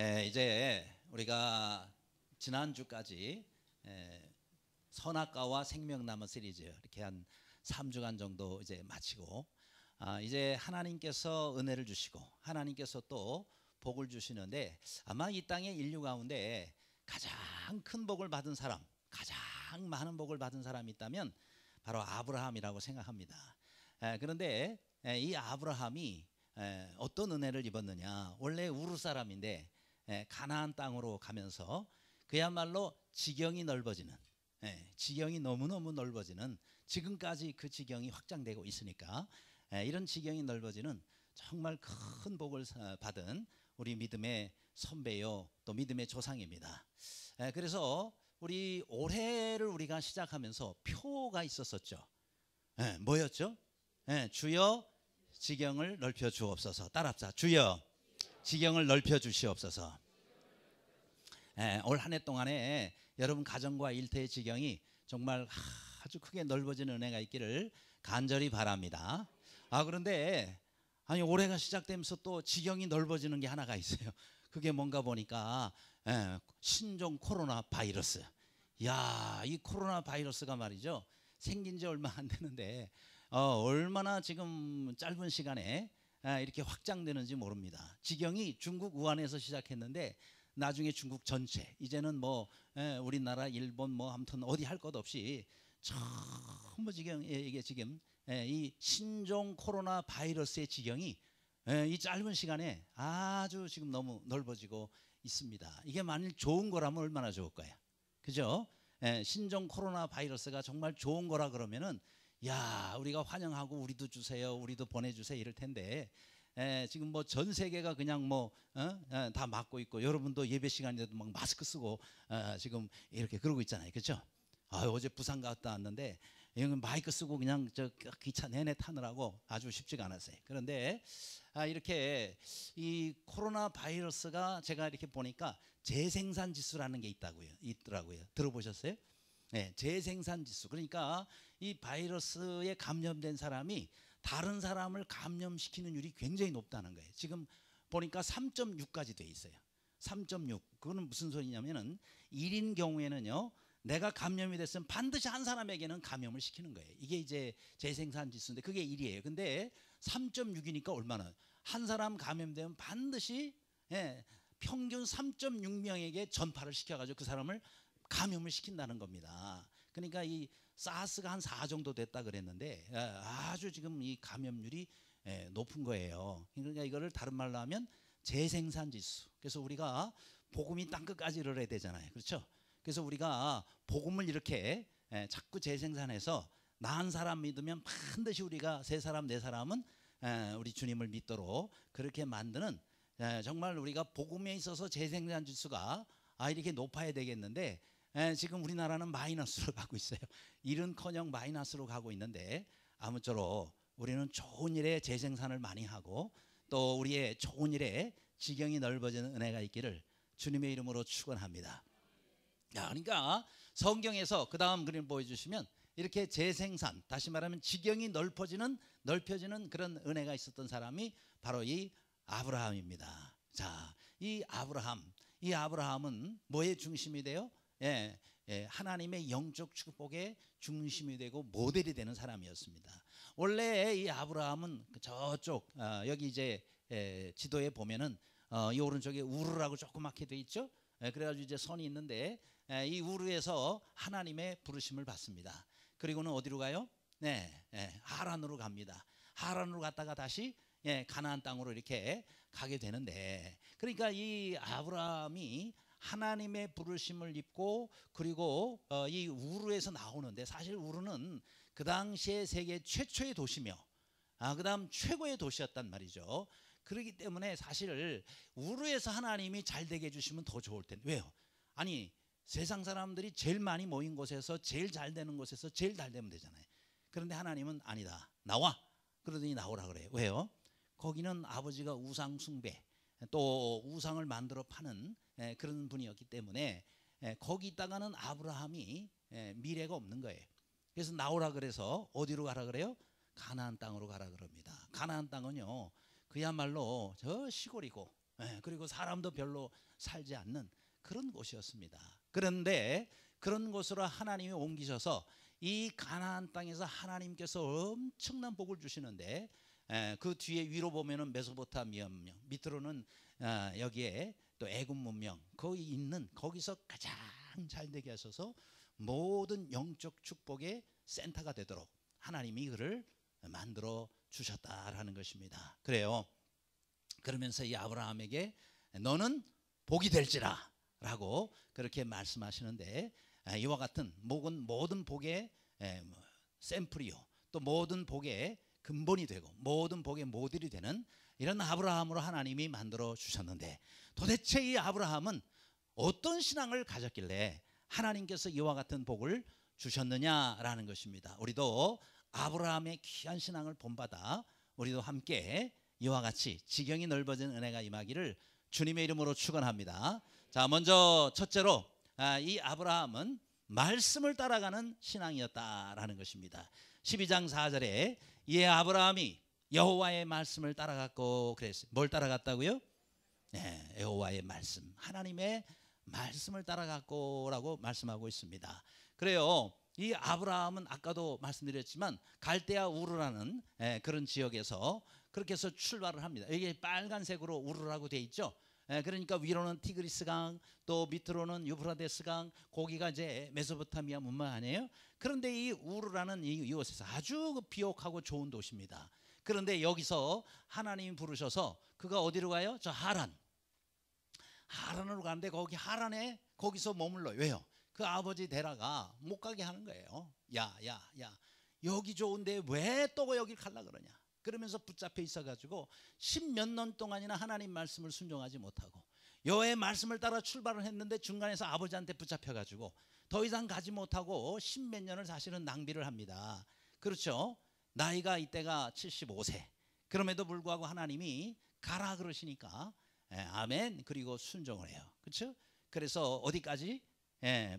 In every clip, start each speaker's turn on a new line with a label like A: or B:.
A: 이제 우리가 지난주까지 선악과와 생명나무 시리즈 이렇게 한 3주간 정도 이제 마치고 이제 하나님께서 은혜를 주시고 하나님께서 또 복을 주시는데 아마 이 땅의 인류 가운데 가장 큰 복을 받은 사람, 가장 많은 복을 받은 사람이 있다면 바로 아브라함이라고 생각합니다. 그런데 이 아브라함이 어떤 은혜를 입었느냐, 원래 우르 사람인데 가나안 땅으로 가면서 그야말로 지경이 넓어지는, 지경이 너무너무 넓어지는, 지금까지 그 지경이 확장되고 있으니까 이런 지경이 넓어지는 정말 큰 복을 받은 우리 믿음의 선배요 또 믿음의 조상입니다. 그래서 우리 올해를 우리가 시작하면서 표가 있었었죠. 뭐였죠? 주여 지경을 넓혀 주옵소서. 따라합시다. 주여 지경을 넓혀 주시옵소서. 올 한 해 동안에 여러분 가정과 일터의 지경이 정말 아주 크게 넓어지는 은혜가 있기를 간절히 바랍니다. 그런데 올해가 시작되면서 또 지경이 넓어지는 게 하나가 있어요. 그게 뭔가 보니까 신종 코로나 바이러스. 이 코로나 바이러스가 말이죠, 생긴 지 얼마 안 되는데 얼마나 지금 짧은 시간에 이렇게 확장되는지 모릅니다. 지경이 중국 우한에서 시작했는데 나중에 중국 전체, 이제는 뭐 우리나라, 일본 뭐 아무튼 어디 할 것 없이 전부 지금 이게 지금 이 신종 코로나 바이러스의 지경이 이 짧은 시간에 아주 지금 너무 넓어지고 있습니다. 이게 만일 좋은 거라면 얼마나 좋을까요? 그죠? 신종 코로나 바이러스가 정말 좋은 거라 그러면은 우리가 환영하고 우리도 주세요, 우리도 보내주세요 이럴 텐데 지금 뭐 전 세계가 그냥 뭐 다 막고 있고 여러분도 예배 시간에도 막 마스크 쓰고 지금 이렇게 그러고 있잖아요. 그렇죠? 어제 부산 갔다 왔는데 마이크 쓰고 그냥 저 기차 내내 타느라고 아주 쉽지가 않았어요. 그런데 이렇게 이 코로나 바이러스가 제가 이렇게 보니까 재생산 지수라는 게 있더라고요. 들어보셨어요? 재생산 지수. 그러니까 이 바이러스에 감염된 사람이 다른 사람을 감염시키는 율이 굉장히 높다는 거예요. 지금 보니까 3.6까지 돼 있어요. 3.6. 그거는 무슨 소리냐면은 1인 경우에는요, 내가 감염이 됐으면 반드시 한 사람에게는 감염을 시키는 거예요. 이게 이제 재생산 지수인데 그게 1이에요. 근데 3.6이니까 얼마나? 한 사람 감염되면 반드시 평균 3.6명에게 전파를 시켜가지고 그 사람을 감염을 시킨다는 겁니다. 그러니까 이 사스가 한 4 정도 됐다 그랬는데 아주 지금 이 감염률이 높은 거예요. 그러니까 이거를 다른 말로 하면 재생산 지수. 그래서 우리가 복음이 땅끝까지 이르러야 되잖아요. 그렇죠? 그래서 우리가 복음을 이렇게 자꾸 재생산해서 나 한 사람 믿으면 반드시 우리가 3사람 4사람은 우리 주님을 믿도록 그렇게 만드는, 정말 우리가 복음에 있어서 재생산 지수가 이렇게 높아야 되겠는데 지금 우리나라는 마이너스로 가고 있어요. 일은커녕 마이너스로 가고 있는데 아무쪼록 우리는 좋은 일에 재생산을 많이 하고 또 우리의 좋은 일에 지경이 넓어지는 은혜가 있기를 주님의 이름으로 축원합니다. 그러니까 성경에서 그 다음 그림 보여주시면 이렇게 재생산, 다시 말하면 지경이 넓혀지는 그런 은혜가 있었던 사람이 바로 이 아브라함입니다. 자, 이 아브라함은 뭐의 중심이 돼요? 하나님의 영적 축복의 중심이 되고 모델이 되는 사람이었습니다. 원래 이 아브라함은 저쪽 여기 이제 지도에 보면은 이 오른쪽에 우르라고 조그맣게 돼 있죠. 그래가지고 이제 선이 있는데 이 우르에서 하나님의 부르심을 받습니다. 그리고는 어디로 가요? 하란으로 갑니다. 하란으로 갔다가 다시 가나안 땅으로 이렇게 가게 되는데, 그러니까 이 아브라함이 하나님의 부르심을 입고 그리고 이 우르에서 나오는데, 사실 우르는 그 당시에 세계 최초의 도시며 그 다음 최고의 도시였단 말이죠. 그렇기 때문에 사실 우르에서 하나님이 잘 되게 해주시면 더 좋을 텐데, 왜요? 아니 세상 사람들이 제일 많이 모인 곳에서 제일 잘 되는 곳에서 제일 잘 되면 되잖아요. 그런데 하나님은 아니다, 나와. 그러더니 나오라 그래요. 왜요? 거기는 아버지가 우상 숭배 또 우상을 만들어 파는 그런 분이었기 때문에 거기 있다가는 아브라함이 미래가 없는 거예요. 그래서 나오라 그래서 어디로 가라 그래요? 가나안 땅으로 가라 그럽니다. 가나안 땅은요 그야말로 저 시골이고 그리고 사람도 별로 살지 않는 그런 곳이었습니다. 그런데 그런 곳으로 하나님이 옮기셔서 이 가나안 땅에서 하나님께서 엄청난 복을 주시는데, 그 뒤에 위로 보면은 메소포타미아 문명, 밑으로는 여기에 또 애굽 문명, 거기 있는 거기서 가장 잘 되게 하셔서 모든 영적 축복의 센터가 되도록 하나님이 그를 만들어 주셨다라는 것입니다. 그래요. 그러면서 이 아브라함에게 너는 복이 될지라 라고 그렇게 말씀하시는데, 이와 같은 모든 복의 샘플이요, 또 모든 복의 근본이 되고 모든 복의 모델이 되는 이런 아브라함으로 하나님이 만들어 주셨는데, 도대체 이 아브라함은 어떤 신앙을 가졌길래 하나님께서 이와 같은 복을 주셨느냐라는 것입니다. 우리도 아브라함의 귀한 신앙을 본받아 우리도 함께 이와 같이 지경이 넓어진 은혜가 임하기를 주님의 이름으로 축원합니다. 자, 먼저 첫째로 이 아브라함은 말씀을 따라가는 신앙이었다라는 것입니다. 12장 4절에 이 아브라함이 여호와의 말씀을 따라갔고 그랬어요. 뭘 따라갔다고요? 네, 여호와의 말씀, 하나님의 말씀을 따라갔고라고 말씀하고 있습니다. 그래요. 이 아브라함은 아까도 말씀드렸지만 갈대아 우르라는 그런 지역에서 그렇게 해서 출발을 합니다. 이게 빨간색으로 우르라고 돼 있죠. 그러니까 위로는 티그리스강, 또 밑으로는 유프라데스강, 거기가 이제 메소포타미아 문명 아니에요? 그런데 이 우르라는 이곳에서 아주 비옥하고 좋은 도시입니다. 그런데 여기서 하나님이 부르셔서 그가 어디로 가요? 저 하란으로 가는데 거기 하란에 거기서 머물러요. 왜요? 그 아버지 데라가 못 가게 하는 거예요. 야 여기 좋은데 왜 또 여길 갈라 그러냐. 그러면서 붙잡혀 있어가지고 10몇 년 동안이나 하나님 말씀을 순종하지 못하고 여호와의 말씀을 따라 출발을 했는데 중간에서 아버지한테 붙잡혀가지고 더 이상 가지 못하고 10몇 년을 사실은 낭비를 합니다. 그렇죠? 나이가 이때가 75세. 그럼에도 불구하고 하나님이 가라 그러시니까 아멘. 그리고 순종을 해요. 그렇죠? 그래서 어디까지?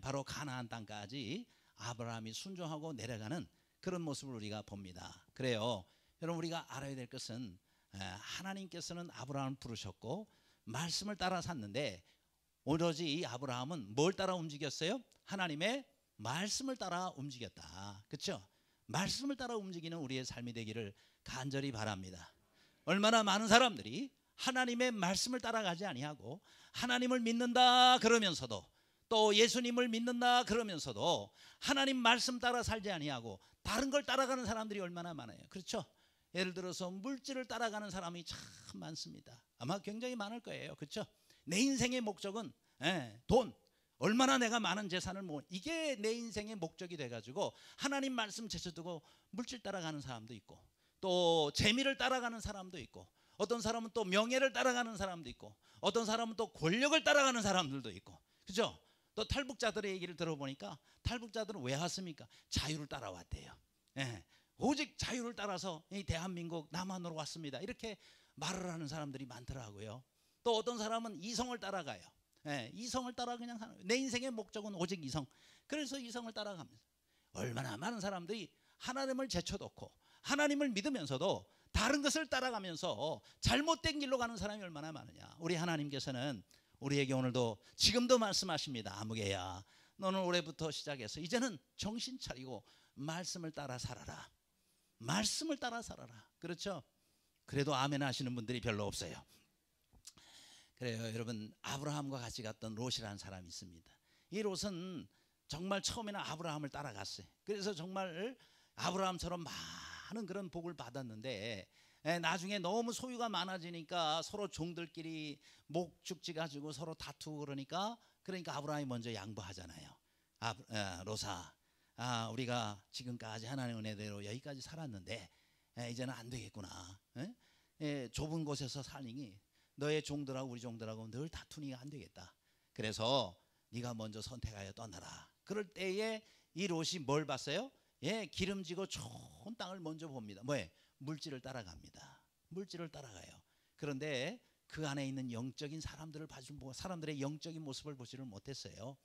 A: 바로 가나안 땅까지 아브라함이 순종하고 내려가는 그런 모습을 우리가 봅니다. 그래요. 여러분, 우리가 알아야 될 것은 하나님께서는 아브라함을 부르셨고 말씀을 따라 샀는데 오로지 이 아브라함은 뭘 따라 움직였어요? 하나님의 말씀을 따라 움직였다. 그렇죠? 말씀을 따라 움직이는 우리의 삶이 되기를 간절히 바랍니다. 얼마나 많은 사람들이 하나님의 말씀을 따라가지 아니하고 하나님을 믿는다 그러면서도 또 예수님을 믿는다 그러면서도 하나님 말씀 따라 살지 아니하고 다른 걸 따라가는 사람들이 얼마나 많아요. 그렇죠? 예를 들어서 물질을 따라가는 사람이 참 많습니다. 아마 굉장히 많을 거예요. 그렇죠? 내 인생의 목적은 돈, 얼마나 내가 많은 재산을 이게 내 인생의 목적이 돼가지고 하나님 말씀 제쳐두고 물질 따라가는 사람도 있고 또 재미를 따라가는 사람도 있고 어떤 사람은 또 명예를 따라가는 사람도 있고 어떤 사람은 또 권력을 따라가는 사람들도 있고 그죠? 또 탈북자들의 얘기를 들어보니까 탈북자들은 왜 왔습니까? 자유를 따라왔대요. 오직 자유를 따라서 이 대한민국 남한으로 왔습니다. 이렇게 말을 하는 사람들이 많더라고요. 또 어떤 사람은 이성을 따라가요. 이성을 따라 그냥 내 인생의 목적은 오직 이성. 그래서 이성을 따라갑니다. 얼마나 많은 사람들이 하나님을 제쳐놓고 하나님을 믿으면서도 다른 것을 따라가면서 잘못된 길로 가는 사람이 얼마나 많으냐. 우리 하나님께서는 우리에게 오늘도 지금도 말씀하십니다. 아무개야, 너는 올해부터 시작해서 이제는 정신 차리고 말씀을 따라 살아라. 말씀을 따라 살아라. 그렇죠? 그래도 아멘 하시는 분들이 별로 없어요. 그래요. 여러분, 아브라함과 같이 갔던 롯이라는 사람이 있습니다. 이 롯은 정말 처음에는 아브라함을 따라갔어요. 그래서 정말 아브라함처럼 많은 그런 복을 받았는데 나중에 너무 소유가 많아지니까 서로 종들끼리 목축지 가지고 서로 다투고 그러니까 아브라함이 먼저 양보하잖아요. 롯아, 우리가 지금까지 하나님의 은혜대로 여기까지 살았는데 이제는 안 되겠구나. 좁은 곳에서 사니 너의 종들하고 우리 종들하고 늘 다투니까 안 되겠다. 그래서 네가 먼저 선택하여 떠나라. 그럴 때에 이 롯이 뭘 봤어요? 기름지고 좋은 땅을 먼저 봅니다. 뭐예요? 물질을 따라갑니다. 물질을 따라가요. 그런데 그 안에 있는 영적인 사람들의 영적인 모습을 보지를 못했어요.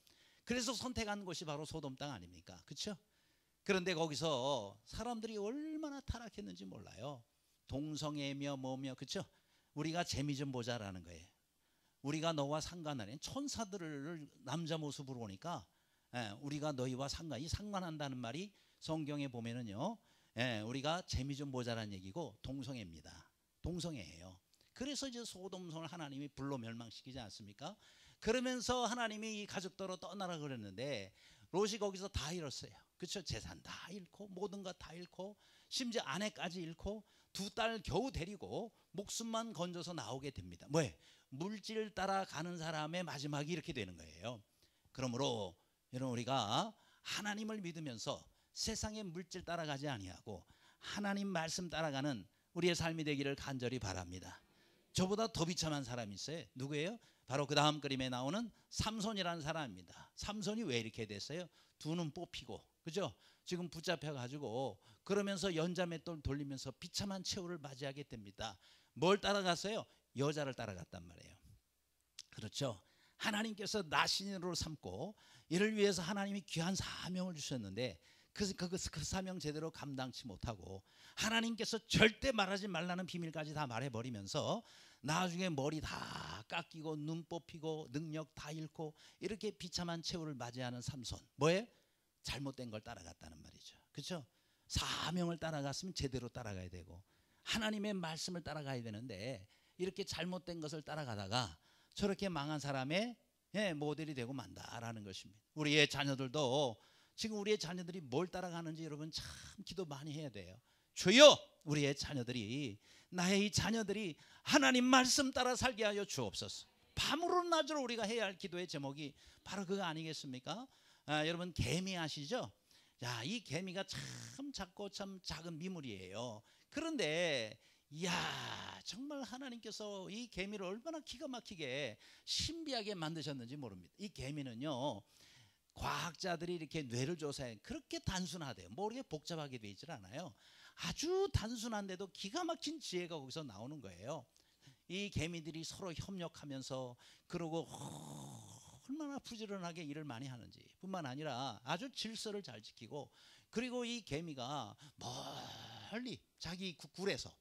A: 그래서 선택한 곳이 바로 소돔 땅 아닙니까? 그렇죠? 그런데 거기서 사람들이 얼마나 타락했는지 몰라요. 동성애며 뭐며, 그렇죠? 우리가 재미 좀 보자라는 거예요. 우리가 너와 상관하는 천사들을 남자 모습으로 오니까 우리가 너희와 상관한다는 말이 성경에 보면은요, 우리가 재미 좀 모자란 얘기고 동성애입니다. 동성애예요. 그래서 이제 소돔성을 하나님이 불로 멸망시키지 않습니까? 그러면서 하나님이 이 가족들로 떠나라 그랬는데 롯이 거기서 다 잃었어요. 그렇죠? 재산 다 잃고 모든 것 다 잃고 심지어 아내까지 잃고 두 딸 겨우 데리고 목숨만 건져서 나오게 됩니다. 뭐에? 물질 따라가는 사람의 마지막이 이렇게 되는 거예요. 그러므로 여러분, 우리가 하나님을 믿으면서 세상의 물질 따라가지 아니하고 하나님 말씀 따라가는 우리의 삶이 되기를 간절히 바랍니다. 저보다 더 비참한 사람이 있어요. 누구예요? 바로 그 다음 그림에 나오는 삼손이라는 사람입니다. 삼손이 왜 이렇게 됐어요? 두 눈 뽑히고, 그죠? 지금 붙잡혀 가지고 그러면서 연자맷돌 돌리면서 비참한 최후를 맞이하게 됩니다. 뭘 따라갔어요? 여자를 따라갔단 말이에요. 그렇죠? 하나님께서 나신으로 삼고 이를 위해서 하나님이 귀한 사명을 주셨는데 그 사명 제대로 감당치 못하고 하나님께서 절대 말하지 말라는 비밀까지 다 말해버리면서 나중에 머리 다 깎이고 눈 뽑히고 능력 다 잃고 이렇게 비참한 최후를 맞이하는 삼손. 뭐예요? 잘못된 걸 따라갔다는 말이죠. 그렇죠? 사명을 따라갔으면 제대로 따라가야 되고 하나님의 말씀을 따라가야 되는데 이렇게 잘못된 것을 따라가다가 저렇게 망한 사람의 모델이 되고 만다라는 것입니다. 우리의 자녀들도 지금 우리의 자녀들이 뭘 따라가는지 여러분 참 기도 많이 해야 돼요. 주여, 우리의 자녀들이, 나의 이 자녀들이 하나님 말씀 따라 살게 하여 주옵소서. 밤으로 낮으로 우리가 해야 할 기도의 제목이 바로 그거 아니겠습니까? 여러분, 개미 아시죠? 야, 이 개미가 참 작고 참 작은 미물이에요. 그런데 이야, 정말 하나님께서 이 개미를 얼마나 기가 막히게 신비하게 만드셨는지 모릅니다. 이 개미는요, 과학자들이 이렇게 뇌를 조사해 그렇게 단순하대요. 모르게 복잡하게 되어 있질 않아요. 아주 단순한데도 기가 막힌 지혜가 거기서 나오는 거예요. 이 개미들이 서로 협력하면서 그러고 얼마나 부지런하게 일을 많이 하는지 뿐만 아니라 아주 질서를 잘 지키고, 그리고 이 개미가 멀리 자기 굴에서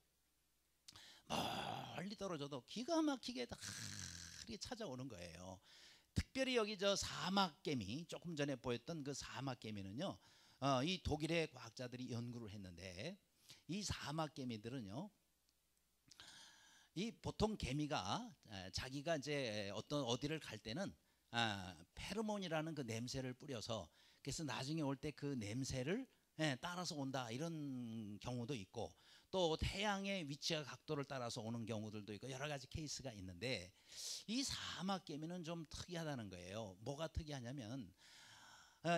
A: 멀리 떨어져도 기가 막히게 다 찾아오는 거예요. 특별히 여기 저 사막개미, 조금 전에 보였던 그 사막개미는요, 이 독일의 과학자들이 연구를 했는데 이 사막개미들은요, 이 보통 개미가 자기가 이제 어디를 갈 때는 페로몬이라는 그 냄새를 뿌려서 그래서 나중에 올 때 그 냄새를 따라서 온다, 이런 경우도 있고 또 태양의 위치와 각도를 따라서 오는 경우들도 있고 여러 가지 케이스가 있는데 이 사막개미는 좀 특이하다는 거예요. 뭐가 특이하냐면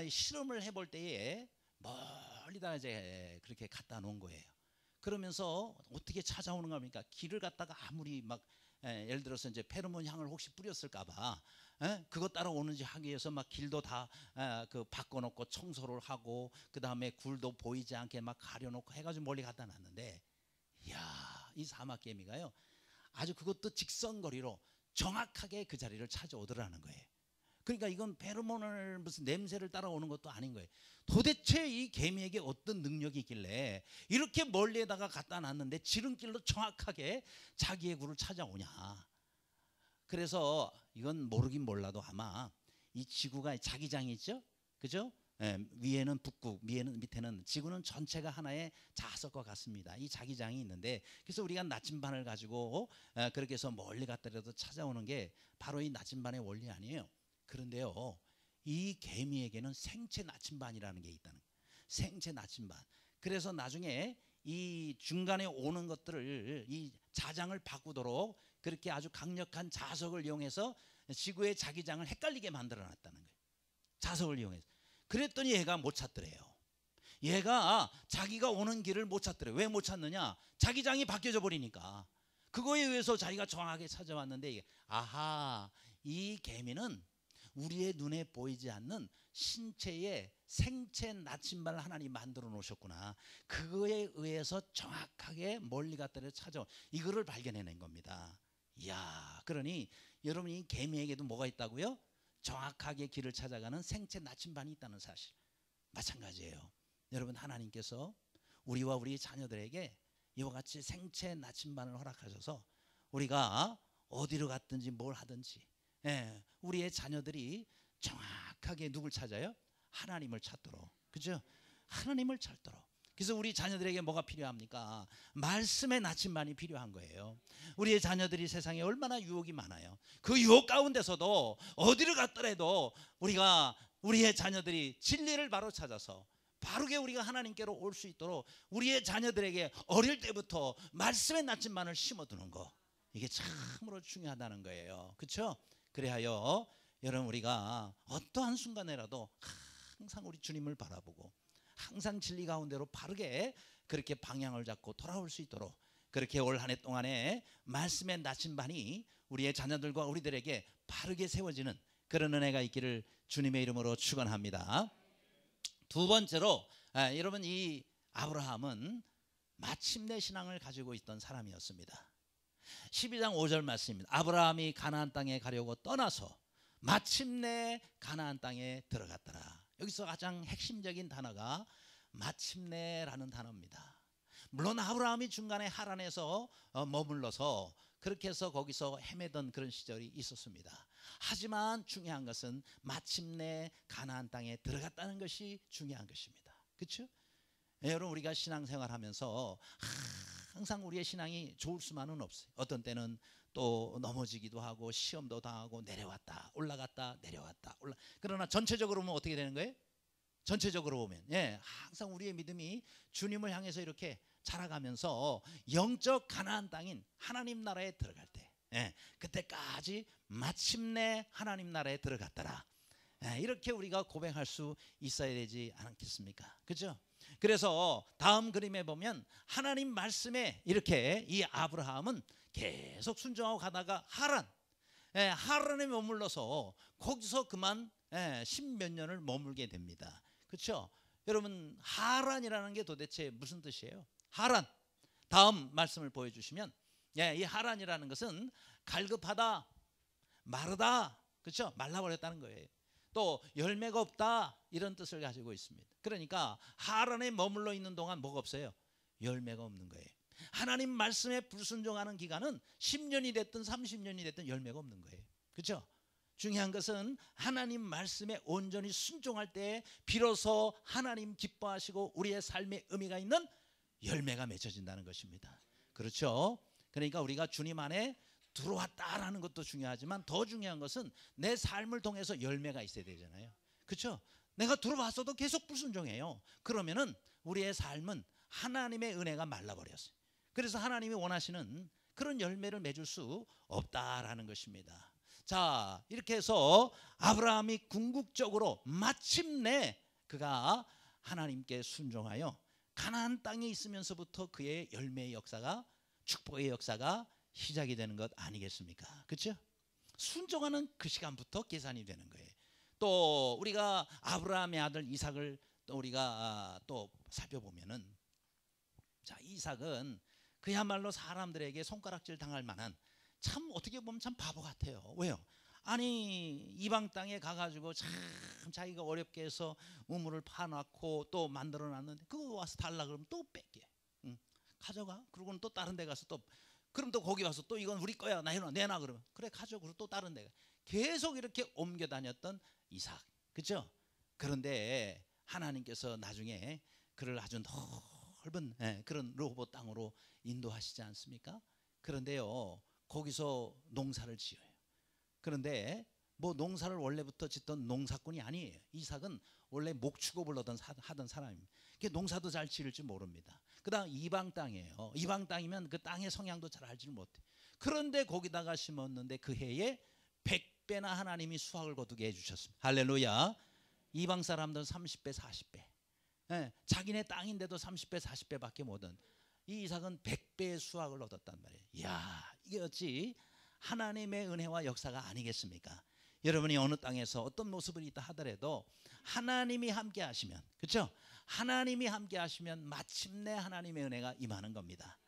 A: 실험을 해볼 때에 멀리다 이제 그렇게 갖다 놓은 거예요. 그러면서 어떻게 찾아오는 겁니까? 길을 갖다가 아무리 막 예를 들어서 이제 페로몬 향을 혹시 뿌렸을까봐 그것 따라오는지 하기 위해서 막 길도 다 그 바꿔놓고 청소를 하고 그 다음에 굴도 보이지 않게 막 가려놓고 해가지고 멀리 갖다 놨는데, 이야, 이 사막개미가요 아주 그것도 직선거리로 정확하게 그 자리를 찾아오더라는 거예요. 그러니까 이건 페로몬을 무슨 냄새를 따라오는 것도 아닌 거예요. 도대체 이 개미에게 어떤 능력이 있길래 이렇게 멀리에다가 갖다 놨는데 지름길로 정확하게 자기의 굴을 찾아오냐. 그래서 이건 모르긴 몰라도 아마 이 지구가 자기장이 있죠, 그죠? 위에는 북극, 밑에는 지구는 전체가 하나의 자석과 같습니다. 이 자기장이 있는데 그래서 우리가 나침반을 가지고 그렇게 해서 멀리 갔더라도 찾아오는 게 바로 이 나침반의 원리 아니에요. 그런데요, 이 개미에게는 생체 나침반이라는 게 있다는 거예요. 생체 나침반. 그래서 나중에 이 중간에 오는 것들을 이 자장을 바꾸도록 그렇게 아주 강력한 자석을 이용해서 지구의 자기장을 헷갈리게 만들어 놨다는 거예요. 자석을 이용해서. 그랬더니 얘가 못 찾더래요. 얘가 자기가 오는 길을 못 찾더래요. 왜 못 찾느냐? 자기장이 바뀌어져 버리니까. 그거에 의해서 자기가 정확하게 찾아왔는데, 아하, 이 개미는 우리의 눈에 보이지 않는 신체의 생체 나침반을 하나님 만들어 놓으셨구나. 그거에 의해서 정확하게 멀리 갔다를 찾아온 이거를 발견해낸 겁니다. 이야, 그러니 여러분이 개미에게도 뭐가 있다고요? 정확하게 길을 찾아가는 생체 나침반이 있다는 사실. 마찬가지예요. 여러분, 하나님께서 우리와 우리 자녀들에게 이와 같이 생체 나침반을 허락하셔서 우리가 어디로 갔든지 뭘 하든지, 우리의 자녀들이 정확하게 누굴 찾아요? 하나님을 찾도록. 그죠? 하나님을 찾도록. 그래서 우리 자녀들에게 뭐가 필요합니까? 말씀의 나침반이 필요한 거예요. 우리의 자녀들이 세상에 얼마나 유혹이 많아요. 그 유혹 가운데서도 어디를 갔더라도 우리가 우리의 자녀들이 진리를 바로 찾아서 바르게 우리가 하나님께로 올 수 있도록 우리의 자녀들에게 어릴 때부터 말씀의 나침반을 심어두는 거, 이게 참으로 중요하다는 거예요. 그렇죠? 그래하여 여러분, 우리가 어떠한 순간에라도 항상 우리 주님을 바라보고 항상 진리 가운데로 바르게 그렇게 방향을 잡고 돌아올 수 있도록, 그렇게 올 한 해 동안에 말씀의 나침반이 우리의 자녀들과 우리들에게 바르게 세워지는 그런 은혜가 있기를 주님의 이름으로 축원합니다. 두 번째로, 여러분, 이 아브라함은 마침내 신앙을 가지고 있던 사람이었습니다. 12장 5절 말씀입니다. 아브라함이 가나안 땅에 가려고 떠나서 마침내 가나안 땅에 들어갔더라. 여기서 가장 핵심적인 단어가 마침내라는 단어입니다. 물론 아브라함이 중간에 하란에서 머물러서 그렇게 해서 거기서 헤매던 그런 시절이 있었습니다. 하지만 중요한 것은 마침내 가나안 땅에 들어갔다는 것이 중요한 것입니다. 그렇죠? 여러분, 우리가 신앙생활하면서 항상 우리의 신앙이 좋을 수만은 없어요. 어떤 때는 또 넘어지기도 하고 시험도 당하고 내려왔다 올라갔다 내려왔다 그러나 전체적으로 보면 어떻게 되는 거예요? 전체적으로 보면 항상 우리의 믿음이 주님을 향해서 이렇게 자라가면서 영적 가나안 땅인 하나님 나라에 들어갈 때, 그때까지 마침내 하나님 나라에 들어갔더라, 이렇게 우리가 고백할 수 있어야 되지 않겠습니까? 그렇죠? 그래서 다음 그림에 보면 하나님 말씀에 이렇게 이 아브라함은 계속 순종하고 가다가 하란에 머물러서 거기서 그만 10몇 년을 머물게 됩니다. 그렇죠? 여러분, 하란이라는 게 도대체 무슨 뜻이에요? 하란, 다음 말씀을 보여주시면, 이 하란이라는 것은 갈급하다, 마르다, 그렇죠? 말라버렸다는 거예요. 또 열매가 없다, 이런 뜻을 가지고 있습니다. 그러니까 하란에 머물러 있는 동안 뭐가 없어요? 열매가 없는 거예요. 하나님 말씀에 불순종하는 기간은 10년이 됐든 30년이 됐든 열매가 없는 거예요. 그렇죠? 중요한 것은 하나님 말씀에 온전히 순종할 때 비로소 하나님 기뻐하시고 우리의 삶에 의미가 있는 열매가 맺어진다는 것입니다. 그렇죠? 그러니까 우리가 주님 안에 들어왔다라는 것도 중요하지만 더 중요한 것은 내 삶을 통해서 열매가 있어야 되잖아요. 그렇죠? 내가 들어왔어도 계속 불순종해요. 그러면은 우리의 삶은 하나님의 은혜가 말라버렸어요. 그래서 하나님이 원하시는 그런 열매를 맺을 수 없다라는 것입니다. 자, 이렇게 해서 아브라함이 궁극적으로 마침내 그가 하나님께 순종하여 가나안 땅에 있으면서부터 그의 열매의 역사가, 축복의 역사가 시작이 되는 것 아니겠습니까? 그렇죠? 순종하는 그 시간부터 계산이 되는 거예요. 또 우리가 아브라함의 아들 이삭을 또 우리가 또 살펴보면은, 자, 이삭은 그야말로 사람들에게 손가락질 당할 만한, 참 어떻게 보면 참 바보 같아요. 왜요? 아니, 이방 땅에 가가지고 참 자기가 어렵게 해서 우물을 파놨고 또 만들어놨는데 그거 와서 달라 그러면 또 뺏게, 가져가. 그러고는 또 다른 데 가서 또, 그럼 또 거기 와서 또 이건 우리 거야, 내놔 그러면 그래 가져. 그리고 또 다른 데가 계속 이렇게 옮겨 다녔던 이삭, 그렇죠? 그런데 하나님께서 나중에 그를 아주 넓은 그런 로봇 땅으로 인도하시지 않습니까? 그런데요, 거기서 농사를 지어요. 그런데 뭐 농사를 원래부터 짓던 농사꾼이 아니에요. 이삭은 원래 목축업을 하던 사람입니다. 농사도 잘 지을 줄 모릅니다. 그 다음 이방 땅이에요. 이방 땅이면 그 땅의 성향도 잘 알지를 못해. 그런데 거기다가 심었는데 그 해에 100배나 하나님이 수확을 거두게 해주셨습니다. 할렐루야. 이방 사람들은 30배 40배, 자기네 땅인데도 30배 40배밖에 못 얻은 이 이삭은 100배의 수확을 얻었단 말이에요. 이야, 이게 어찌 하나님의 은혜와 역사가 아니겠습니까? 여러분이 어느 땅에서 어떤 모습을 있다 하더라도 하나님이 함께 하시면, 그렇죠? 하나님이 함께 하시면 마침내 하나님의 은혜가 임하는 겁니다.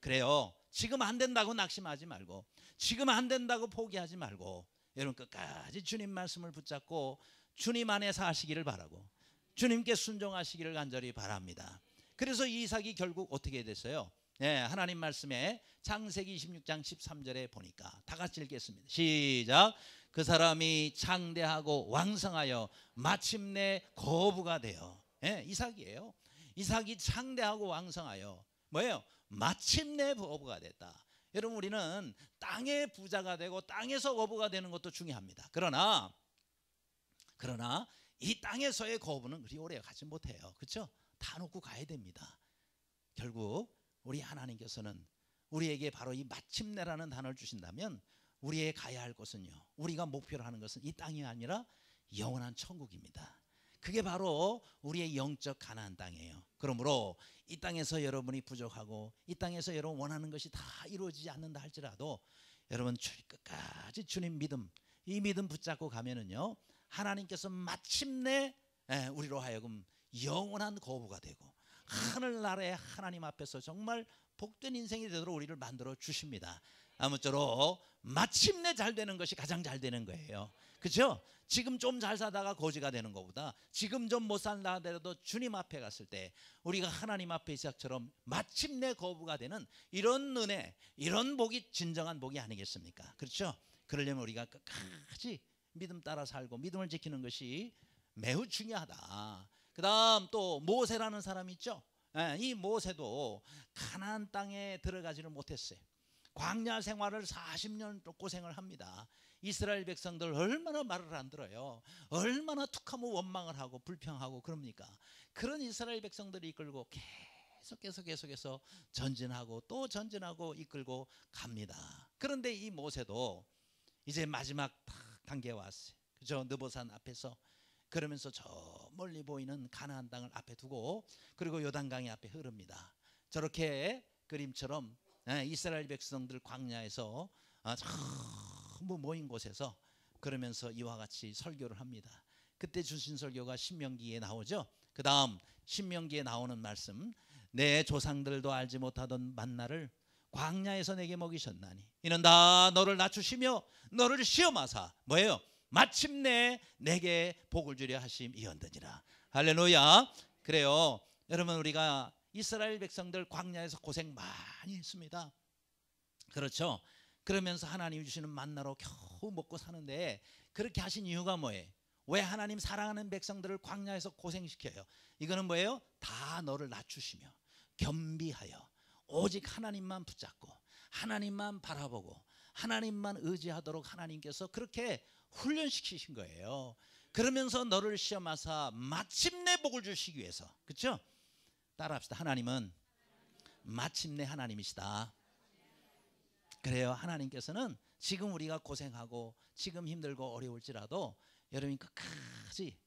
A: 그래요. 지금 안 된다고 낙심하지 말고, 지금 안 된다고 포기하지 말고, 여러분 끝까지 주님 말씀을 붙잡고 주님 안에서 하시기를 바라고 주님께 순종하시기를 간절히 바랍니다. 그래서 이삭이 결국 어떻게 됐어요? 예, 하나님 말씀에 창세기 26장 13절에 보니까 다 같이 읽겠습니다. 시작. 그 사람이 창대하고 왕성하여 마침내 거부가 되어. 예, 이삭이에요. 이삭이 창대하고 왕성하여 뭐예요? 마침내 거부가 됐다. 여러분, 우리는 땅의 부자가 되고 땅에서 거부가 되는 것도 중요합니다. 그러나 이 땅에서의 거부는 그리 오래 가지 못해요. 그렇죠? 다 놓고 가야 됩니다. 결국 우리 하나님께서는 우리에게 바로 이 마침내라는 단어를 주신다면 우리의 가야 할 곳은요, 우리가 목표로 하는 것은 이 땅이 아니라 영원한 천국입니다. 그게 바로 우리의 영적 가나안 땅이에요. 그러므로 이 땅에서 여러분이 부족하고 이 땅에서 여러분 원하는 것이 다 이루어지지 않는다 할지라도 여러분 끝까지 주님 믿음, 이 믿음 붙잡고 가면은요, 하나님께서 마침내 우리로 하여금 영원한 거부가 되고 하늘나라의 하나님 앞에서 정말 복된 인생이 되도록 우리를 만들어 주십니다. 아무쪼록 마침내 잘 되는 것이 가장 잘 되는 거예요. 그렇죠? 지금 좀 잘 사다가 거지가 되는 것보다 지금 좀 못 산다 하더라도 주님 앞에 갔을 때 우리가 하나님 앞에 이삭처럼 마침내 거부가 되는 이런 은혜, 이런 복이 진정한 복이 아니겠습니까? 그렇죠? 그러려면 우리가 끝까지 믿음 따라 살고 믿음을 지키는 것이 매우 중요하다. 그 다음 또 모세라는 사람이 있죠. 이 모세도 가나안 땅에 들어가지를 못했어요. 광야 생활을 40년 고생을 합니다. 이스라엘 백성들 얼마나 말을 안 들어요. 얼마나 툭하면 원망을 하고 불평하고 그럽니까? 그런 이스라엘 백성들이 이끌고 계속해서 전진하고 또 전진하고 이끌고 갑니다. 그런데 이 모세도 이제 마지막 단계에 왔어요. 그죠? 느보산 앞에서 그러면서 저 멀리 보이는 가나안 땅을 앞에 두고 그리고 요단강이 앞에 흐릅니다. 저렇게 그림처럼 이스라엘 백성들 광야에서 전부 모인 곳에서 그러면서 이와 같이 설교를 합니다. 그때 주신 설교가 신명기에 나오죠. 그 다음 신명기에 나오는 말씀, 내 조상들도 알지 못하던 만나를 광야에서 내게 먹이셨나니 이는 다 너를 낮추시며 너를 시험하사 뭐예요? 마침내 내게 복을 주려 하심이었느니라. 할렐루야. 그래요. 여러분, 우리가 이스라엘 백성들 광야에서 고생 많이 했습니다. 그렇죠? 그러면서 하나님이 주시는 만나로 겨우 먹고 사는데 그렇게 하신 이유가 뭐예요? 왜 하나님 사랑하는 백성들을 광야에서 고생시켜요? 이거는 뭐예요? 다 너를 낮추시며 겸비하여 오직 하나님만 붙잡고 하나님만 바라보고 하나님만 의지하도록 하나님께서 그렇게 훈련시키신 거예요. 그러면서 너를 시험하사 마침내 복을 주시기 위해서. 그렇죠? 따라합시다. 하나님은 마침내 하나님이시다. 그래요. 하나님께서는 지금 우리가 고생하고 지금 힘들고 어려울지라도 여러분 끝까지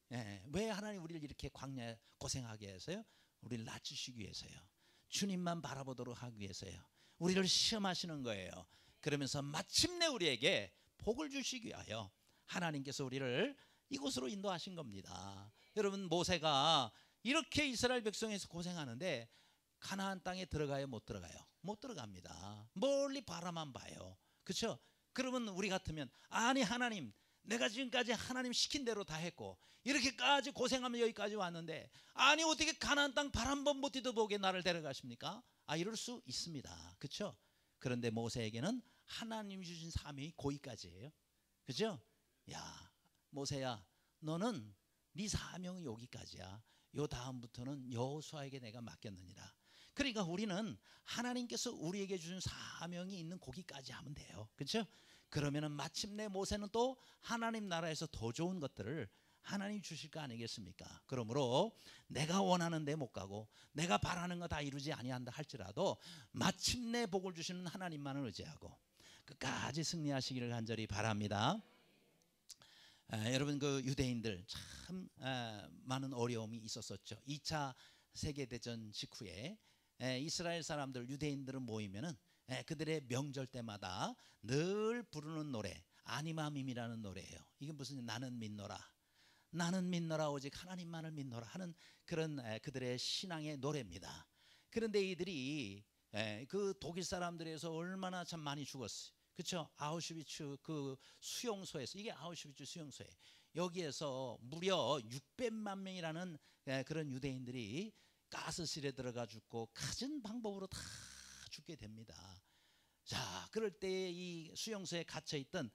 A: 왜 하나님 우리를 이렇게 광야에 고생하게 해서요? 우리를 낮추시기 위해서요. 주님만 바라보도록 하기 위해서요. 우리를 시험하시는 거예요. 그러면서 마침내 우리에게 복을 주시기 위하여 하나님께서 우리를 이곳으로 인도하신 겁니다. 여러분, 모세가 이렇게 이스라엘 백성에서 고생하는데 가나안 땅에 들어가요? 못 들어가요? 못 들어갑니다. 멀리 바라만 봐요. 그렇죠? 그러면 우리 같으면 아니 하나님, 내가 지금까지 하나님 시킨 대로 다 했고 이렇게까지 고생하면 여기까지 왔는데 아니 어떻게 가나안 땅 발 한 번 못 디뎌보게 나를 데려가십니까? 이럴 수 있습니다. 그렇죠? 그런데 모세에게는 하나님이 주신 사명이 거기까지예요. 그렇죠? 야, 모세야, 너는 네 사명이 여기까지야. 요 다음부터는 여호수아에게 내가 맡겼느니라. 그러니까 우리는 하나님께서 우리에게 주신 사명이 있는 거기까지 하면 돼요. 그렇죠? 그러면은 마침내 모세는 또 하나님 나라에서 더 좋은 것들을 하나님 주실 거 아니겠습니까? 그러므로 내가 원하는 데 못 가고 내가 바라는 거 다 이루지 아니한다 할지라도 마침내 복을 주시는 하나님만을 의지하고 끝까지 승리하시기를 간절히 바랍니다. 여러분, 그 유대인들 참 많은 어려움이 있었었죠. 2차 세계대전 직후에 이스라엘 사람들, 유대인들은 모이면은 그들의 명절 때마다 늘 부르는 노래, 아니마밈이라는 노래예요. 이게 무슨 나는 믿노라, 나는 믿노라, 오직 하나님만을 믿노라 하는 그런 그들의 신앙의 노래입니다. 그런데 이들이 그 독일 사람들에서 얼마나 참 많이 죽었어요. 그렇죠? 아우슈비츠 그 수용소에서, 이게 아우슈비츠 수용소에 여기에서 무려 600만 명이라는 그런 유대인들이 가스실에 들어가 죽고 갖은 방법으로 다 죽게 됩니다. 자, 그럴 때 이 수용소에 갇혀 있던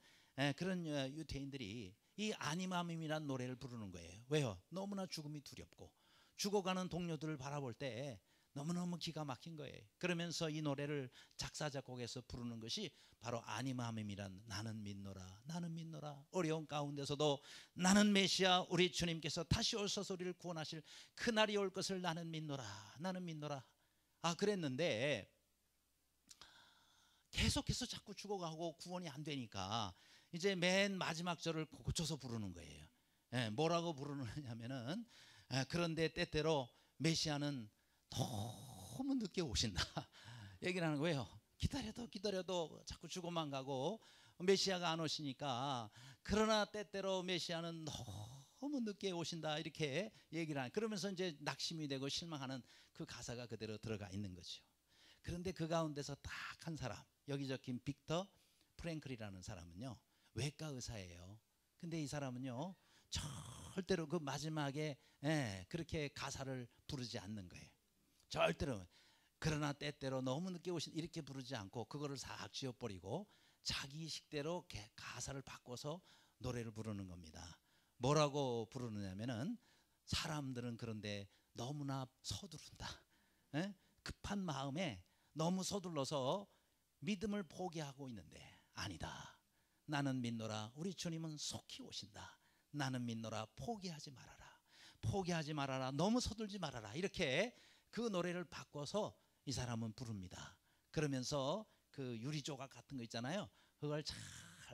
A: 그런 유대인들이 이 아니마밈이라는 노래를 부르는 거예요. 왜요? 너무나 죽음이 두렵고 죽어가는 동료들을 바라볼 때 너무너무 기가 막힌 거예요. 그러면서 이 노래를 작사 작곡해서 부르는 것이 바로 아니마밈이란 나는 믿노라 나는 믿노라. 어려운 가운데서도 나는 메시아 우리 주님께서 다시 오셔서 우리를 구원하실 그날이 올 것을 나는 믿노라 나는 믿노라. 그랬는데 계속해서 자꾸 죽어가고 구원이 안 되니까 이제 맨 마지막 절을 고쳐서 부르는 거예요. 뭐라고 부르느냐면은 그런데 때때로 메시아는 너무 늦게 오신다 얘기를 하는 거예요. 기다려도 자꾸 죽어만 가고 메시아가 안 오시니까 그러나 때때로 메시아는 너무 늦게 오신다 이렇게 얘기를 하는. 그러면서 이제 낙심이 되고 실망하는 그 가사가 그대로 들어가 있는 거죠. 그런데 그 가운데서 딱 한 사람, 여기 적힌 빅터 프랭클이라는 사람은요 외과 의사예요. 근데 이 사람은요 절대로 그 마지막에 그렇게 가사를 부르지 않는 거예요. 절대로. 그러나 때때로 너무 늦게 오신 이렇게 부르지 않고 그거를 싹 지워버리고 자기 식대로 가사를 바꿔서 노래를 부르는 겁니다. 뭐라고 부르느냐면은 사람들은 그런데 너무나 서두른다. 급한 마음에 너무 서둘러서 믿음을 포기하고 있는데 아니다. 나는 믿노라 우리 주님은 속히 오신다. 나는 믿노라 포기하지 말아라. 포기하지 말아라. 너무 서둘지 말아라. 이렇게 그 노래를 바꿔서 이 사람은 부릅니다. 그러면서 그 유리조각 같은 거 있잖아요. 그걸 잘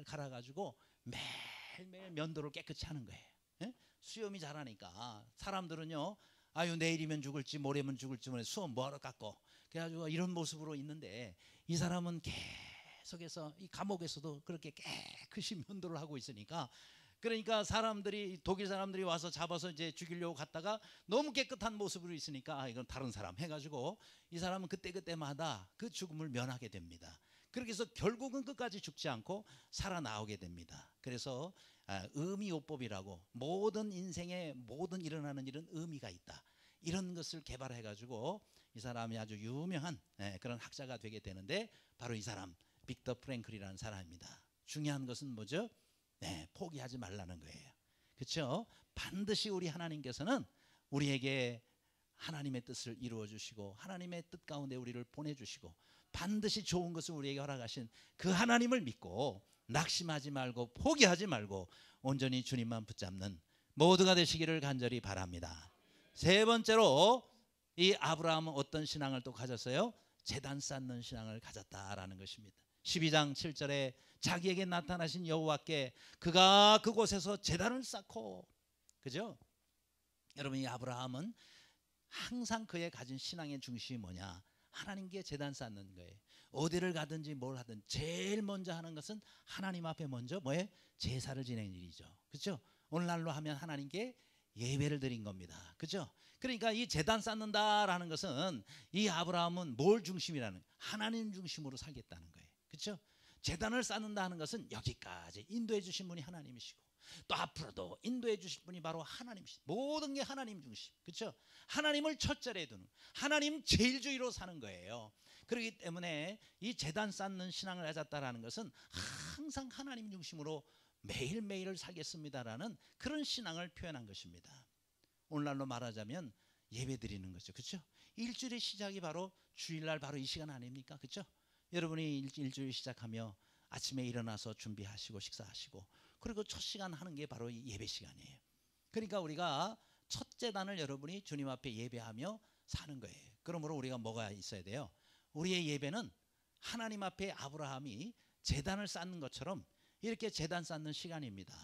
A: 갈아가지고 매일매일 면도를 깨끗이 하는 거예요. 수염이 자라니까 사람들은요 아유 내일이면 죽을지 모레면 죽을지 모르겠어 수염 뭐하러 깎고 그래가지고 이런 모습으로 있는데 이 사람은 계속해서 이 감옥에서도 그렇게 깨끗이 면도를 하고 있으니까 그러니까 사람들이 독일 사람들이 와서 잡아서 이제 죽이려고 갔다가 너무 깨끗한 모습으로 있으니까 이건 다른 사람 해가지고 이 사람은 그때마다 그 죽음을 면하게 됩니다. 그렇게 해서 결국은 끝까지 죽지 않고 살아나오게 됩니다. 그래서 의미요법이라고 모든 인생에 모든 일어나는 일은 의미가 있다. 이런 것을 개발해가지고 이 사람이 아주 유명한 그런 학자가 되게 되는데 바로 이 사람 빅터 프랭클이라는 사람입니다. 중요한 것은 뭐죠? 포기하지 말라는 거예요. 그렇죠? 반드시 우리 하나님께서는 우리에게 하나님의 뜻을 이루어 주시고 하나님의 뜻 가운데 우리를 보내주시고 반드시 좋은 것을 우리에게 허락하신 그 하나님을 믿고 낙심하지 말고 포기하지 말고 온전히 주님만 붙잡는 모두가 되시기를 간절히 바랍니다. 세 번째로 이 아브라함은 어떤 신앙을 또 가졌어요? 제단 쌓는 신앙을 가졌다라는 것입니다. 12장 7절에 자기에게 나타나신 여호와께 그가 그곳에서 제단을 쌓고, 그죠? 여러분 이 아브라함은 항상 그의 가진 신앙의 중심이 뭐냐? 하나님께 제단 쌓는 거예요. 어디를 가든지 뭘 하든 제일 먼저 하는 것은 하나님 앞에 먼저 뭐예요? 제사를 지내는 일이죠. 그렇죠? 오늘날로 하면 하나님께 예배를 드린 겁니다. 그렇죠? 그러니까 이 제단 쌓는다라는 것은 이 아브라함은 뭘 중심이라는 거예요? 하나님 중심으로 살겠다는 거예요. 그렇죠? 제단을 쌓는다는 것은 여기까지 인도해 주신 분이 하나님이시고 또 앞으로도 인도해 주실 분이 바로 하나님이시고 모든 게 하나님 중심. 그렇죠? 하나님을 첫 자리에 두는 하나님 제일주의로 사는 거예요. 그렇기 때문에 이 제단 쌓는 신앙을 가졌다라는 것은 항상 하나님 중심으로 매일매일을 살겠습니다라는 그런 신앙을 표현한 것입니다. 오늘날로 말하자면 예배 드리는 거죠. 그렇죠? 일주일의 시작이 바로 주일날 바로 이 시간 아닙니까? 그렇죠? 여러분이 일주일 시작하며 아침에 일어나서 준비하시고 식사하시고 그리고 첫 시간 하는 게 바로 이 예배 시간이에요. 그러니까 우리가 첫 제단을 여러분이 주님 앞에 예배하며 사는 거예요. 그러므로 우리가 뭐가 있어야 돼요? 우리의 예배는 하나님 앞에 아브라함이 제단을 쌓는 것처럼 이렇게 제단 쌓는 시간입니다.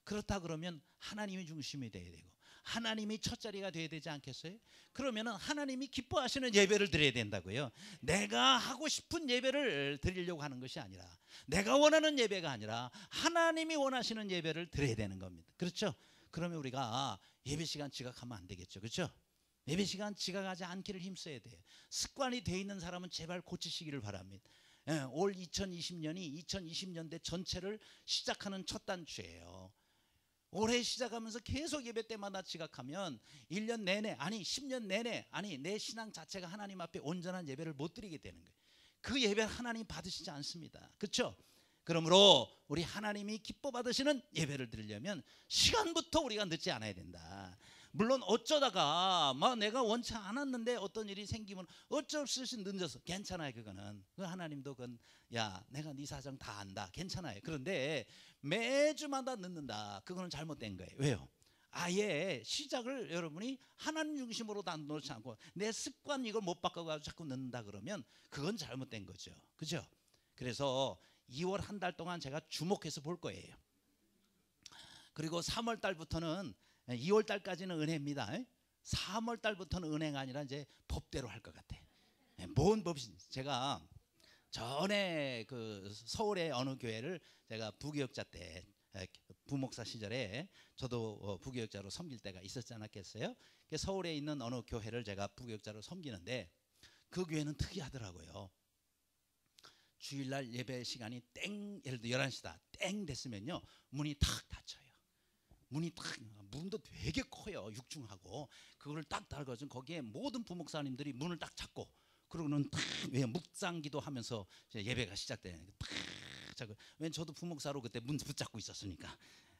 A: 그렇다 그러면 하나님이 중심이 돼야 되고 하나님이 첫 자리가 돼야 되지 않겠어요? 그러면 하나님이 기뻐하시는 예배를 드려야 된다고요. 내가 하고 싶은 예배를 드리려고 하는 것이 아니라 내가 원하는 예배가 아니라 하나님이 원하시는 예배를 드려야 되는 겁니다. 그렇죠? 그러면 우리가 예배 시간 지각하면 안 되겠죠. 그렇죠? 예배 시간 지각하지 않기를 힘써야 돼요. 습관이 돼 있는 사람은 제발 고치시기를 바랍니다. 올 2020년이 2020년대 전체를 시작하는 첫 단추예요. 올해 시작하면서 계속 예배 때마다 지각하면 1년 내내 아니 10년 내내 아니 내 신앙 자체가 하나님 앞에 온전한 예배를 못 드리게 되는 거예요. 그 예배를 하나님 받으시지 않습니다. 그렇죠? 그러므로 우리 하나님이 기뻐 받으시는 예배를 드리려면 시간부터 우리가 늦지 않아야 된다. 물론 어쩌다가 막 내가 원치 않았는데 어떤 일이 생기면 어쩔 수 없이 늦어서 괜찮아요. 그거는 그 하나님도 그건 야 내가 네 사정 다 안다 괜찮아요. 그런데 매주마다 늦는다, 그거는 잘못된 거예요. 왜요? 아예 시작을 여러분이 하나님 중심으로 다 놓지 않고 내 습관 이걸 못 바꿔가지고 자꾸 늦는다 그러면 그건 잘못된 거죠. 그죠? 그래서 2월 한 달 동안 제가 주목해서 볼 거예요. 그리고 3월 달부터는 2월 달까지는 은혜입니다. 3월 달부터는 은혜가 아니라 이제 법대로 할 것 같아. 뭔 법이? 제가 전에 그 서울의 어느 교회를 제가 부교역자 때 부목사 시절에 저도 부교역자로 섬길 때가 있었지 않았겠어요? 서울에 있는 어느 교회를 제가 부교역자로 섬기는데 그 교회는 특이하더라고요. 주일날 예배 시간이 땡, 예를 들어 11시다 땡 됐으면요 문이 탁 닫혀요. 문도 되게 커요. 육중하고 그거를 딱 달아가지고 거기에 모든 부목사님들이 문을 딱 잡고 그러고는 탁 묵상기도 하면서 예배가 시작되는 탁. 왜냐면 저도 부목사로 그때 문 붙잡고 있었으니까.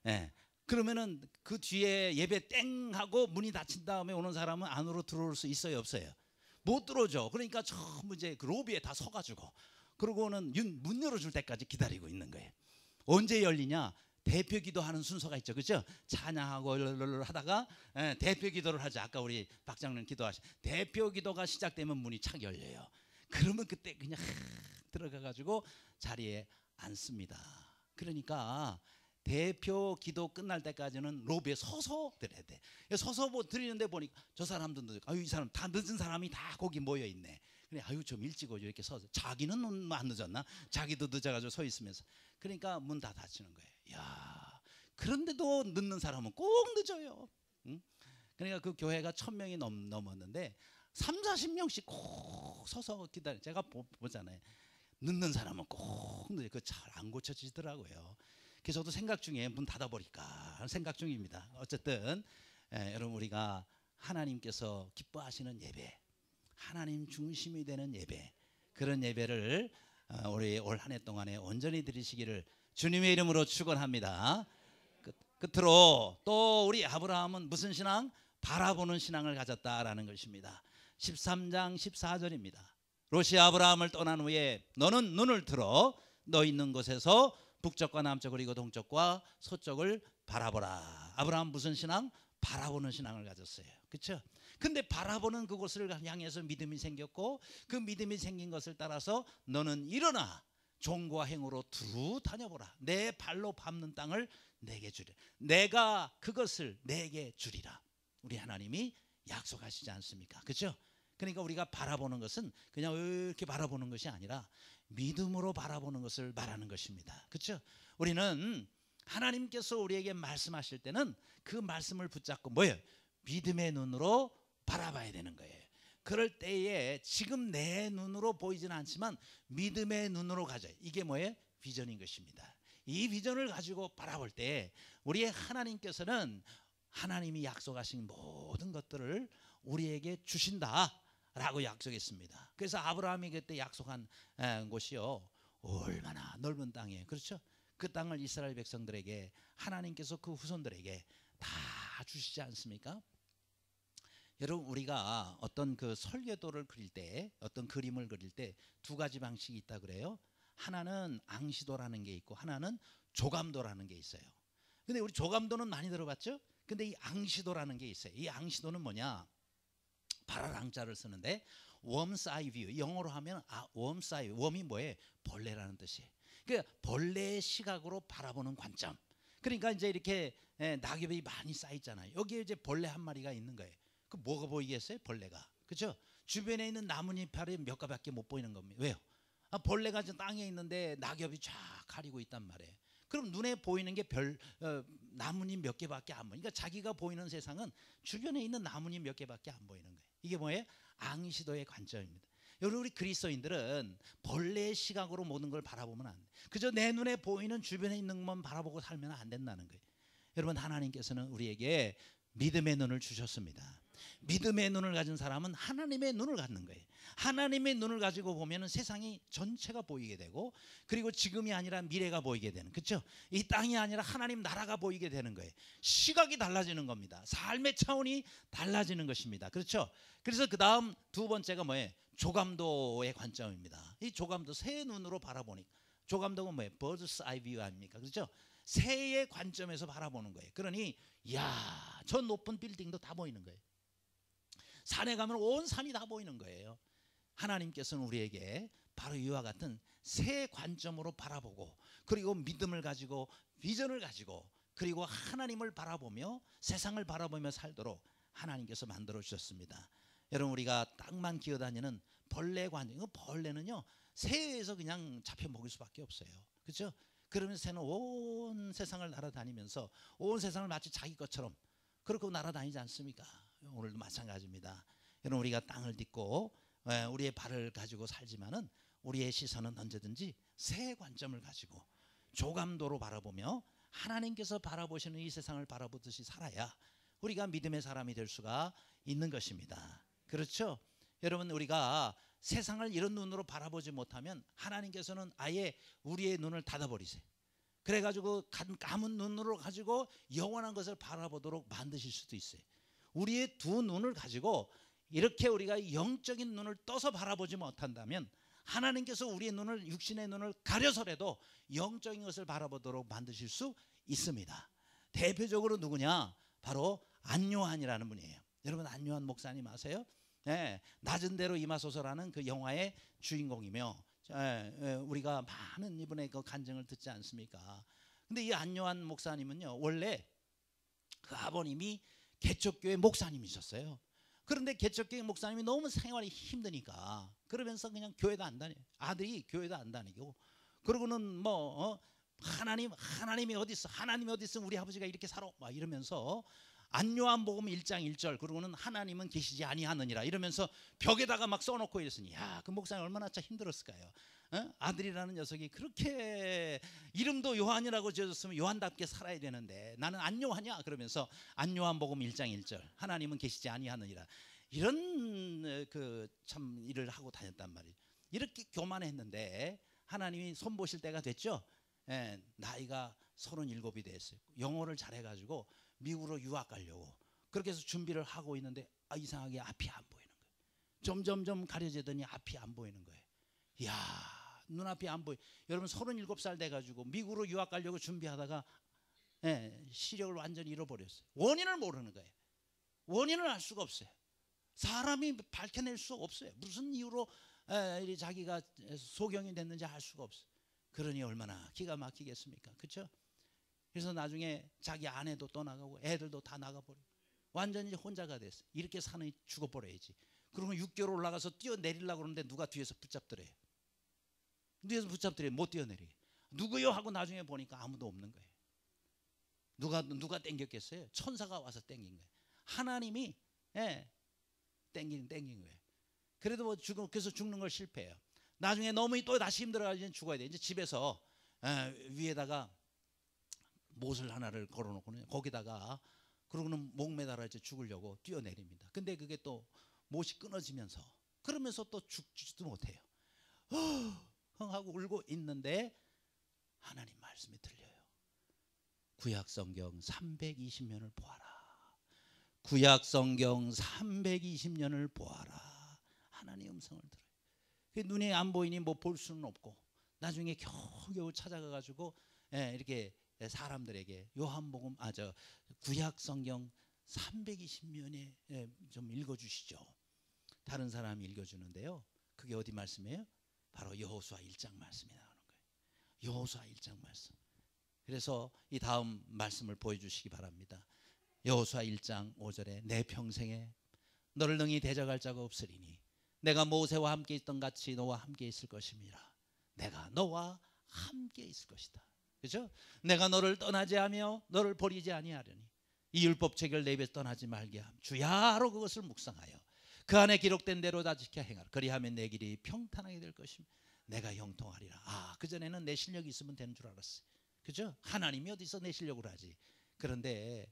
A: 예. 그러면은 그 뒤에 예배 땡 하고 문이 닫힌 다음에 오는 사람은 안으로 들어올 수 있어요, 없어요? 못 들어오죠. 그러니까 전부 이제 그 로비에 다 서가지고 그러고는 문 열어줄 때까지 기다리고 있는 거예요. 언제 열리냐? 대표 기도하는 순서가 있죠, 그렇죠? 찬양하고 하다가 대표 기도를 하죠. 아까 우리 박장님 기도하시. 대표 기도가 시작되면 문이 착 열려요. 그러면 그때 그냥 들어가가지고 자리에 앉습니다. 그러니까 대표 기도 끝날 때까지는 로비에 서서 드려야 돼. 서서 뭐 드리는데 보니까 저 사람도 늦어. 아유 이 사람 다 늦은 사람이 다 거기 모여 있네. 그래 아유 좀 일찍 오죠. 이렇게 서서 자기는 안 늦었나? 자기도 늦어가지고 서 있으면서 그러니까 문 다 닫히는 거예요. 야 그런데도 늦는 사람은 꼭 늦어요. 응? 그러니까 그 교회가 1000명이 넘었는데 30-40명씩 꼭 서서 기다려. 제가 보잖아요. 늦는 사람은 꼭 늦어요. 그 잘 안 고쳐지더라고요. 그래서 저도 생각 중에 문 닫아버릴까 생각 중입니다. 어쨌든 여러분 우리가 하나님께서 기뻐하시는 예배, 하나님 중심이 되는 예배, 그런 예배를 우리 올 한 해 동안에 온전히 드리시기를 주님의 이름으로 축원합니다. 끝으로 또 우리 아브라함은 무슨 신앙? 바라보는 신앙을 가졌다라는 것입니다. 13장 14절입니다. 롯이 아브라함을 떠난 후에 너는 눈을 들어 너 있는 곳에서 북쪽과 남쪽을 그리고 동쪽과 서쪽을 바라보라. 아브라함 무슨 신앙? 바라보는 신앙을 가졌어요. 그렇죠? 근데 바라보는 그곳을 향해서 믿음이 생겼고 그 믿음이 생긴 것을 따라서 너는 일어나 종과 행으로 두루 다녀보라. 내 발로 밟는 땅을 내게 주리라. 내가 그것을 내게 주리라. 우리 하나님이 약속하시지 않습니까? 그렇죠? 그러니까 우리가 바라보는 것은 그냥 이렇게 바라보는 것이 아니라 믿음으로 바라보는 것을 말하는 것입니다. 그렇죠? 우리는 하나님께서 우리에게 말씀하실 때는 그 말씀을 붙잡고 뭐예요? 믿음의 눈으로 바라봐야 되는 거예요. 그럴 때에 지금 내 눈으로 보이지는 않지만 믿음의 눈으로 가져요. 이게 뭐예요? 비전인 것입니다. 이 비전을 가지고 바라볼 때 우리의 하나님께서는 하나님이 약속하신 모든 것들을 우리에게 주신다라고 약속했습니다. 그래서 아브라함이 그때 약속한 곳이요 얼마나 넓은 땅이에요. 그렇죠? 그 땅을 이스라엘 백성들에게 하나님께서 그 후손들에게 다 주시지 않습니까? 여러분 우리가 어떤 그 설계도를 그릴 때 어떤 그림을 그릴 때 두 가지 방식이 있다 그래요. 하나는 앙시도라는 게 있고 하나는 조감도라는 게 있어요. 근데 우리 조감도는 많이 들어봤죠? 근데 이 앙시도라는 게 있어요. 이 앙시도는 뭐냐? 바라랑자를 쓰는데 웜스 아이 뷰, 영어로 하면 웜스 아이, 웜이 뭐예요? 벌레라는 뜻이에요. 그러니까 벌레의 시각으로 바라보는 관점. 그러니까 이제 이렇게 낙엽이 많이 쌓였잖아요. 여기에 이제 벌레 한 마리가 있는 거예요. 그 뭐가 보이겠어요? 벌레가. 그렇죠? 주변에 있는 나뭇잎이 몇 가지밖에 못 보이는 겁니다. 왜요? 벌레가 땅에 있는데 낙엽이 쫙 가리고 있단 말이에요. 그럼 눈에 보이는 게 나뭇잎 몇 개밖에 안 보여요. 그러니까 자기가 보이는 세상은 주변에 있는 나뭇잎 몇 개밖에 안 보이는 거예요. 이게 뭐예요? 앙시도의 관점입니다. 여러분 우리 그리스도인들은 벌레의 시각으로 모든 걸 바라보면 안 돼. 그저 내 눈에 보이는 주변에 있는 것만 바라보고 살면 안 된다는 거예요. 여러분 하나님께서는 우리에게 믿음의 눈을 주셨습니다. 믿음의 눈을 가진 사람은 하나님의 눈을 갖는 거예요. 하나님의 눈을 가지고 보면은 세상이 전체가 보이게 되고, 그리고 지금이 아니라 미래가 보이게 되는, 그렇죠? 이 땅이 아니라 하나님 나라가 보이게 되는 거예요. 시각이 달라지는 겁니다. 삶의 차원이 달라지는 것입니다. 그렇죠? 그래서 그 다음 두 번째가 뭐예요? 조감도의 관점입니다. 이 조감도, 새의 눈으로 바라보니까. 조감도가 뭐예요? bird's eye view 아닙니까? 그렇죠? 새의 관점에서 바라보는 거예요. 그러니 야, 저 높은 빌딩도 다 보이는 거예요. 산에 가면 온 산이 다 보이는 거예요. 하나님께서는 우리에게 바로 이와 같은 새 관점으로 바라보고, 그리고 믿음을 가지고, 비전을 가지고, 그리고 하나님을 바라보며 세상을 바라보며 살도록 하나님께서 만들어 주셨습니다. 여러분, 우리가 땅만 기어다니는 벌레 관점, 벌레는요 새에서 그냥 잡혀 먹을 수밖에 없어요. 그렇죠? 그러면서 새는 온 세상을 날아다니면서 온 세상을 마치 자기 것처럼 그렇게 날아다니지 않습니까? 오늘도 마찬가지입니다. 여러분, 우리가 땅을 딛고 우리의 발을 가지고 살지만은 우리의 시선은 언제든지 새 관점을 가지고 조감도로 바라보며 하나님께서 바라보시는 이 세상을 바라보듯이 살아야 우리가 믿음의 사람이 될 수가 있는 것입니다. 그렇죠? 여러분, 우리가 세상을 이런 눈으로 바라보지 못하면 하나님께서는 아예 우리의 눈을 닫아버리세요. 그래가지고 감은 눈으로 가지고 영원한 것을 바라보도록 만드실 수도 있어요. 우리의 두 눈을 가지고 이렇게 우리가 영적인 눈을 떠서 바라보지 못한다면 하나님께서 우리의 눈을, 육신의 눈을 가려서라도 영적인 것을 바라보도록 만드실 수 있습니다. 대표적으로 누구냐? 바로 안요한이라는 분이에요. 여러분, 안요한 목사님 아세요? 네, 낮은 대로 임하소서라는 그 영화의 주인공이며, 우리가 많은 이분의 그 간증을 듣지 않습니까? 근데 이 안요한 목사님은요, 원래 그 아버님이 개척교회 목사님이셨어요. 그런데 개척교회 목사님이 너무 생활이 힘드니까 그러면서 그냥 교회도 안 다녀요. 아들이 교회도 안 다니고, 그러고는 하나님이 어디 있어? 하나님이 어디 있으면 우리 아버지가 이렇게 살아? 막 이러면서 안요한복음 1장 1절, 그러고는 하나님은 계시지 아니하느니라 이러면서 벽에다가 막 써놓고 이랬으니, 야, 그 목사님 얼마나 참 힘들었을까요? 아들이라는 녀석이 그렇게 이름도 요한이라고 지어줬으면 요한답게 살아야 되는데 나는 안요한이야 그러면서 안요한복음 1장 1절 하나님은 계시지 아니하느니라 이런 그 참 일을 하고 다녔단 말이에요. 이렇게 교만했는데 하나님이 손보실 때가 됐죠. 나이가 37이 됐어요. 영어를 잘해가지고 미국으로 유학 가려고 그렇게 해서 준비를 하고 있는데 이상하게 앞이 안 보이는 거예요. 점점점 가려지더니 앞이 안 보이는 거예요. 이야, 눈앞이 안 보여. 여러분, 37살 돼가지고 미국으로 유학 가려고 준비하다가 시력을 완전히 잃어버렸어요. 원인을 모르는 거예요. 원인을 알 수가 없어요. 사람이 밝혀낼 수 없어요. 무슨 이유로 자기가 소경이 됐는지 알 수가 없어요. 그러니 얼마나 기가 막히겠습니까? 그렇죠? 그래서 나중에 자기 아내도 떠나가고 애들도 다 나가버리고 완전히 혼자가 됐어요. 이렇게 사는 죽어버려야지. 그러면 6개월 올라가서 뛰어내리려고 그러는데 누가 뒤에서 붙잡더래요. 뒤에서 붙잡더래요. 못 뛰어내리게. 누구요? 하고 나중에 보니까 아무도 없는 거예요. 누가 땡겼겠어요? 천사가 와서 땡긴 거예요. 하나님이 땡긴 거예요. 그래도 그래서 죽는 걸 실패해요. 나중에 너무 또 다시 힘들어가지고 죽어야 돼. 이제 집에서 위에다가 못을 하나를 걸어놓고는 거기다가 그러고는 목 매달아 이제 죽으려고 뛰어내립니다. 근데 그게 또 못이 끊어지면서 그러면서 또 죽지도 못해요. 하고 울고 있는데 하나님 말씀이 들려요. 구약 성경 320년을 보아라. 구약 성경 320년을 보아라. 하나님의 음성을 들어요. 눈에 안 보이니 뭐 볼 수는 없고 나중에 겨우겨우 찾아가가지고 이렇게 사람들에게 요한복음 구약 성경 320년에 좀 읽어주시죠. 다른 사람이 읽어주는데요. 그게 어디 말씀이에요? 바로 여호수아 1장 말씀이 나오는 거예요. 여호수아 1장 말씀. 그래서 이 다음 말씀을 보여주시기 바랍니다. 여호수아 1장 5절에 내 평생에 너를 능히 대적할 자가 없으리니 내가 모세와 함께 있던 같이 너와 함께 있을 것임이라. 내가 너와 함께 있을 것이다. 그렇죠? 내가 너를 떠나지 하며 너를 버리지 아니하려니 이 율법책을 내 입에서 떠나지 말게 함 주야로 그것을 묵상하여 그 안에 기록된 대로 다 지켜 행하라. 그리하면 내 길이 평탄하게 될 것이며 내가 형통하리라. 그전에는 내 실력이 있으면 되는 줄 알았어요. 그죠? 하나님이 어디서 내 실력으로 하지. 그런데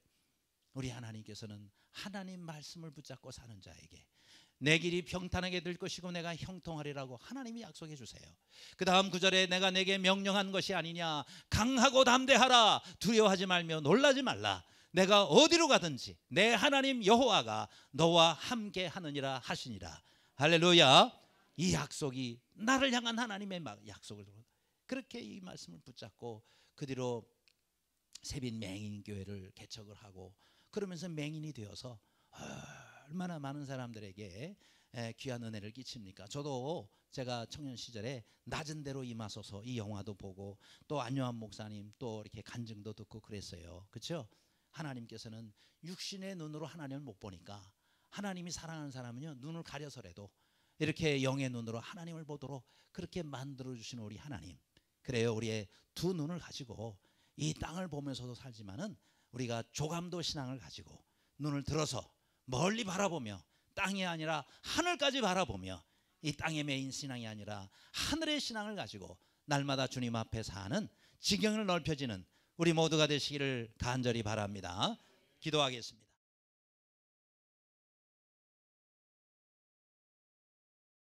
A: 우리 하나님께서는 하나님 말씀을 붙잡고 사는 자에게 내 길이 평탄하게 될 것이고 내가 형통하리라고 하나님이 약속해 주세요. 그 다음 구절에 내가 내게 명령한 것이 아니냐, 강하고 담대하라, 두려워하지 말며 놀라지 말라, 내가 어디로 가든지 내 하나님 여호와가 너와 함께 하느니라 하시니라. 할렐루야. 이 약속이 나를 향한 하나님의 약속을, 그렇게 이 말씀을 붙잡고 그 뒤로 세빈 맹인교회를 개척을 하고 그러면서 맹인이 되어서 얼마나 많은 사람들에게 귀한 은혜를 끼칩니까? 저도 제가 청년 시절에 낮은 데로 임하소서 이 영화도 보고 또 안요한 목사님 또 이렇게 간증도 듣고 그랬어요. 그렇죠? 하나님께서는 육신의 눈으로 하나님을 못 보니까 하나님이 사랑하는 사람은요 눈을 가려서라도 이렇게 영의 눈으로 하나님을 보도록 그렇게 만들어 주시는 우리 하나님. 그래요. 우리의 두 눈을 가지고 이 땅을 보면서도 살지만은 우리가 조감도 신앙을 가지고 눈을 들어서 멀리 바라보며 땅이 아니라 하늘까지 바라보며 이 땅의 메인 신앙이 아니라 하늘의 신앙을 가지고 날마다 주님 앞에 사는 지경을 넓혀지는 우리 모두가 되시기를 간절히 바랍니다. 기도하겠습니다.